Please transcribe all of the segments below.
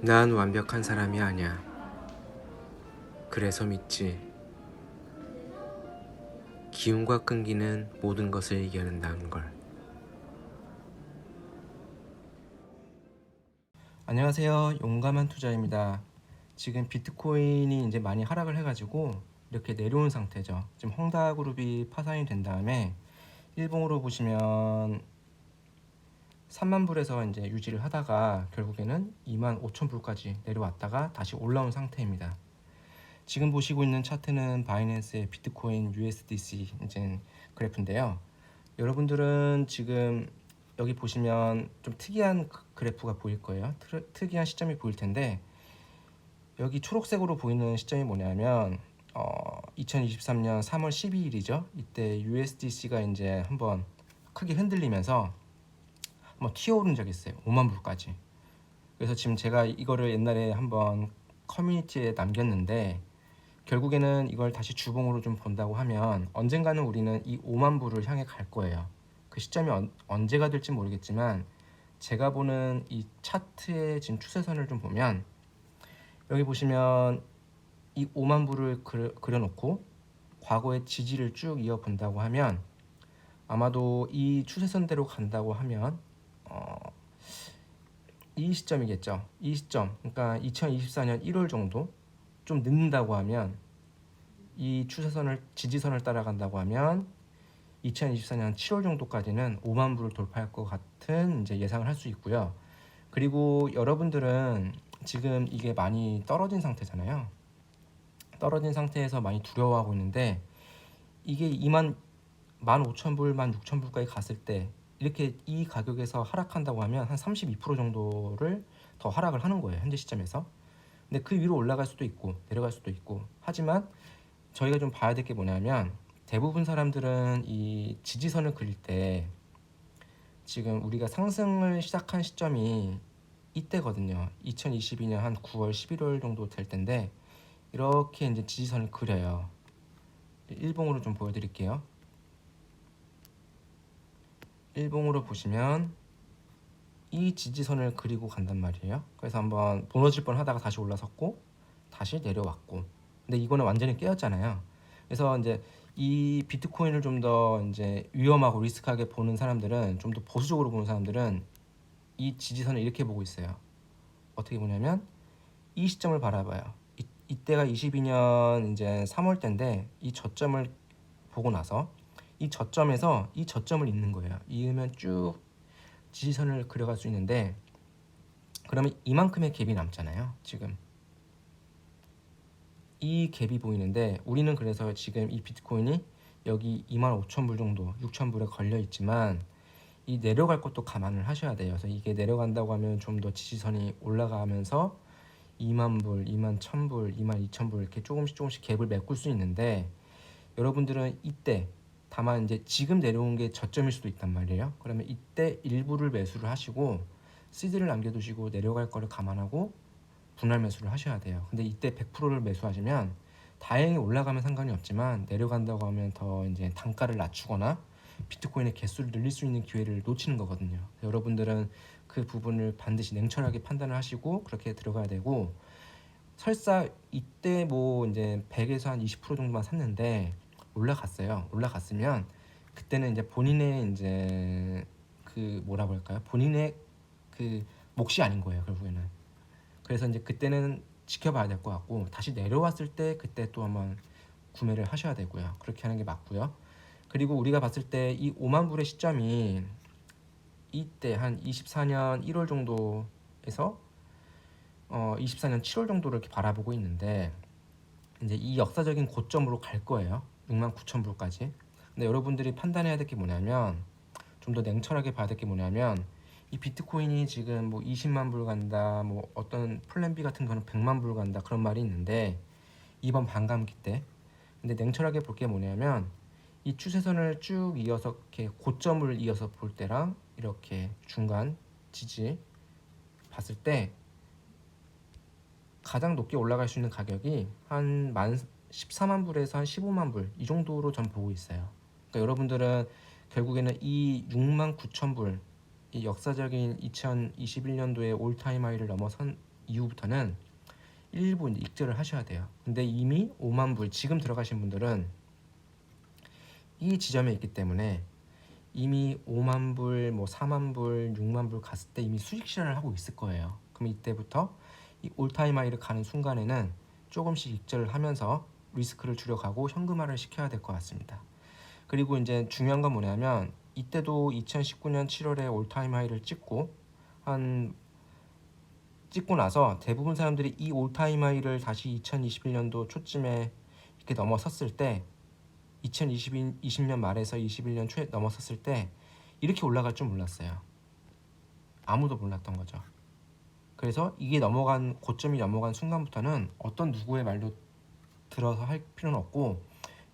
난 완벽한 사람이 아니야. 그래서 믿지. 기운과 끈기는 모든 것을 이겨낸다는 걸. 안녕하세요. 용감한 투자입니다. 지금 비트코인이 이제 많이 하락을 해가지고 이렇게 내려온 상태죠. 지금 헝다그룹이 파산이 된 다음에 일봉으로 보시면 3만 불에서 이제 유지를 하다가 결국에는 2만 5천 불까지 내려왔다가 다시 올라온 상태입니다. 지금 보시고 있는 차트는 바이낸스의 비트코인 USDC 이제 그래프인데요. 여러분들은 지금 여기 보시면 좀 특이한 그래프가 보일 거예요. 특이한 시점이 보일 텐데 여기 초록색으로 보이는 시점이 뭐냐면 2023년 3월 12일이죠. 이때 USDC가 이제 한번 크게 흔들리면서 한번 튀어오른 적이 있어요. 5만 불까지. 그래서 지금 제가 이거를 옛날에 한번 커뮤니티에 남겼는데 결국에는 이걸 다시 주봉으로 좀 본다고 하면 언젠가는 우리는 이 5만 불을 향해 갈 거예요. 그 시점이 언제가 될지 모르겠지만 제가 보는 이 차트의 지금 추세선을 좀 보면 여기 보시면 이 5만 불을 그려놓고 과거의 지지를 쭉 이어본다고 하면 아마도 이 추세선대로 간다고 하면 이 시점이겠죠. 이 시점, 그러니까 2024년 1월 정도 좀 늦는다고 하면 이 추세선을 지지선을 따라간다고 하면 2024년 7월 정도까지는 5만 불을 돌파할 것 같은 이제 예상을 할 수 있고요. 그리고 여러분들은 지금 이게 많이 떨어진 상태잖아요. 떨어진 상태에서 많이 두려워하고 있는데 이게 2만 15,000불, 16,000불까지 갔을 때 이렇게 이 가격에서 하락한다고 하면 한 32% 정도를 더 하락을 하는 거예요. 현재 시점에서. 근데 그 위로 올라갈 수도 있고 내려갈 수도 있고 하지만 저희가 좀 봐야 될 게 뭐냐면 대부분 사람들은 이 지지선을 그릴 때 지금 우리가 상승을 시작한 시점이 이때거든요. 2022년 한 9월, 11월 정도 될 텐데 이렇게 이제 지지선을 그려요. 일봉으로 좀 보여드릴게요. 일봉으로 보시면 이 지지선을 그리고 간단 말이에요. 그래서 한번 무너질 뻔 하다가 다시 올라섰고 다시 내려왔고 근데 이거는 완전히 깨었잖아요. 그래서 이제 이 비트코인을 좀 더 이제 위험하고 리스크하게 보는 사람들은 좀 더 보수적으로 보는 사람들은 이 지지선을 이렇게 보고 있어요. 어떻게 보냐면 이 시점을 바라봐요. 이때가 22년 이제 3월 때인데 이 저점을 보고 나서 이 저점에서 이 저점을 잇는 거예요. 이으면 쭉 지지선을 그려갈 수 있는데 그러면 이만큼의 갭이 남잖아요. 지금 이 갭이 보이는데 우리는 그래서 지금 이 비트코인이 여기 25,000불 정도 6,000불에 걸려 있지만 이 내려갈 것도 감안을 하셔야 돼요. 그래서 이게 내려간다고 하면 좀 더 지지선이 올라가면서 2만 불, 2만 1,000불, 2만 2,000불 이렇게 조금씩 갭을 메꿀 수 있는데 여러분들은 이때 다만 이제 지금 내려온 게 저점일 수도 있단 말이에요. 그러면 이때 일부를 매수를 하시고 시드를 남겨두시고 내려갈 거를 감안하고 분할 매수를 하셔야 돼요. 근데 이때 100%를 매수하시면 다행히 올라가면 상관이 없지만 내려간다고 하면 더 이제 단가를 낮추거나 비트코인의 개수를 늘릴 수 있는 기회를 놓치는 거거든요. 여러분들은 그 부분을 반드시 냉철하게 판단을 하시고 그렇게 들어가야 되고 설사 이때 뭐 이제 100에서 한 20% 정도만 샀는데 올라갔어요. 올라갔으면 그때는 이제 본인의 이제 그 뭐라고 할까요? 본인의 그 몫이 아닌 거예요, 결국에는. 그래서 이제 그때는 지켜봐야 될 것 같고 다시 내려왔을 때 그때 또 한번 구매를 하셔야 되고요. 그렇게 하는 게 맞고요. 그리고 우리가 봤을 때 이 5만 불의 시점이 이때 한 24년 1월 정도에서 24년 7월 정도를 이렇게 바라보고 있는데 이제 이 역사적인 고점으로 갈 거예요. 6만 9천 불까지. 근데 여러분들이 판단해야 될 게 뭐냐면 좀 더 냉철하게 봐야 될 게 뭐냐면 이 비트코인이 지금 뭐 20만 불 간다, 뭐 어떤 플랜 B 같은 거는 100만 불 간다 그런 말이 있는데 이번 반감기 때 근데 냉철하게 볼 게 뭐냐면 이 추세선을 쭉 이어서 이렇게 고점을 이어서 볼 때랑 이렇게 중간 지지 봤을 때 가장 높게 올라갈 수 있는 가격이 한 14만 불에서 한 15만 불 이 정도로 전 보고 있어요. 그러니까 여러분들은 결국에는 이 6만 9천 불 이 역사적인 2021년도에 올타임 하이를 이후부터는 일부 이제 익절을 하셔야 돼요. 근데 이미 5만 불 지금 들어가신 분들은 이 지점에 있기 때문에 이미 5만 불, 뭐 4만 불, 6만 불 갔을 때 이미 수익 실현을 하고 있을 거예요. 그럼 이때부터 이 올타임 하이를 가는 순간에는 조금씩 익절을 하면서 리스크를 줄여가고 현금화를 시켜야 될 것 같습니다. 그리고 이제 중요한 건 뭐냐면 이때도 2019년 7월에 올타임 하이를 찍고 나서 대부분 사람들이 이 올타임 하이를 다시 2021년도 초쯤에 이렇게 넘어섰을 때 2020년 말에서 21년 초에 넘어섰을 때 이렇게 올라갈 줄 몰랐어요. 아무도 몰랐던 거죠. 그래서 이게 고점이 넘어간 순간부터는 어떤 누구의 말도 들어서 할 필요는 없고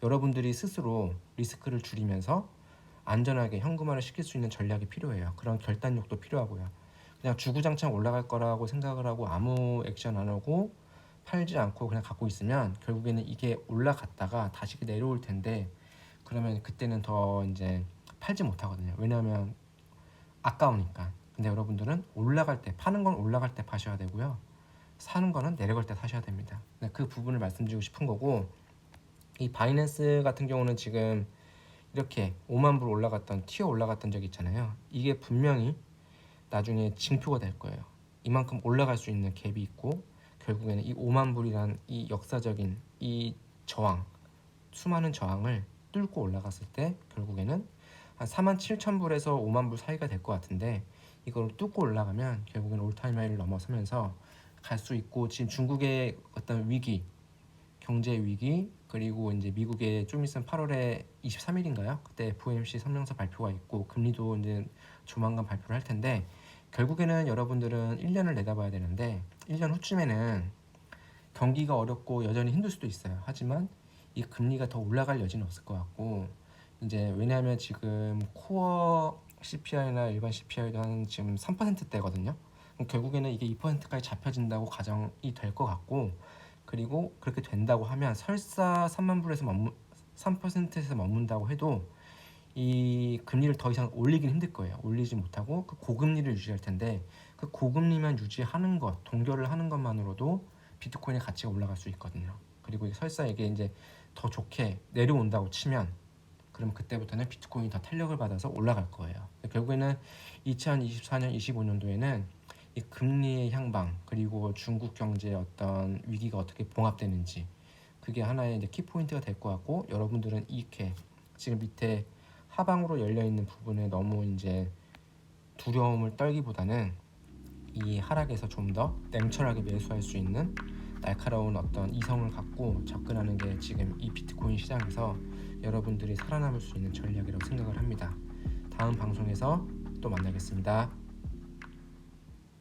여러분들이 스스로 리스크를 줄이면서 안전하게 현금화를 시킬 수 있는 전략이 필요해요. 그런 결단력도 필요하고요. 그냥 주구장창 올라갈 거라고 생각을 하고 아무 액션 안 하고 팔지 않고 그냥 갖고 있으면 결국에는 이게 올라갔다가 다시 내려올 텐데 그러면 그때는 더 이제 팔지 못하거든요. 왜냐하면 아까우니까. 근데 여러분들은 올라갈 때 파는 건 올라갈 때 파셔야 되고요. 사는 거는 내려갈 때 사셔야 됩니다. 그 부분을 말씀드리고 싶은 거고 이 바이낸스 같은 경우는 지금 이렇게 5만 불 튀어 올라갔던 적이 있잖아요. 이게 분명히 나중에 징표가 될 거예요. 이만큼 올라갈 수 있는 갭이 있고 결국에는 이 5만 불이란 이 역사적인 이 저항, 수많은 저항을 뚫고 올라갔을 때 결국에는 한 4만 7천 불에서 5만 불 사이가 될 것 같은데 이걸 뚫고 올라가면 결국에는 올타임 하이를 넘어서면서 갈 수 있고 지금 중국의 어떤 위기, 경제 위기 그리고 이제 미국의 좀 있으면 8월에 23일인가요? 그때 FOMC 성명서 발표가 있고 금리도 이제 조만간 발표를 할 텐데 결국에는 여러분들은 1년을 내다봐야 되는데 1년 후쯤에는 경기가 어렵고 여전히 힘들 수도 있어요. 하지만 이 금리가 더 올라갈 여지는 없을 것 같고 이제 왜냐하면 지금 코어 CPI나 일반 CPI도 한 지금 3%대거든요. 결국에는 이게 2%까지 잡혀진다고 가정이 될 것 같고 그리고 그렇게 된다고 하면 설사 3만 불에서 3%에서 머문다고 해도 이 금리를 더 이상 올리긴 힘들 거예요. 올리지 못하고 그 고금리를 유지할 텐데 그 고금리만 유지하는 것, 동결을 하는 것만으로도 비트코인의 가치가 올라갈 수 있거든요. 그리고 설사 이게 이제 더 좋게 내려온다고 치면 그럼 그때부터는 비트코인이 더 탄력을 받아서 올라갈 거예요. 결국에는 2024년, 25년도에는 이 금리의 향방 그리고 중국 경제의 어떤 위기가 어떻게 봉합되는지 그게 하나의 이제 키포인트가 될 것 같고 여러분들은 이렇게 지금 밑에 하방으로 열려 있는 부분에 너무 이제 두려움을 떨기보다는 이 하락에서 좀 더 냉철하게 매수할 수 있는 날카로운 어떤 이성을 갖고 접근하는 게 지금 이 비트코인 시장에서 여러분들이 살아남을 수 있는 전략이라고 생각을 합니다. 다음 방송에서 또 만나겠습니다.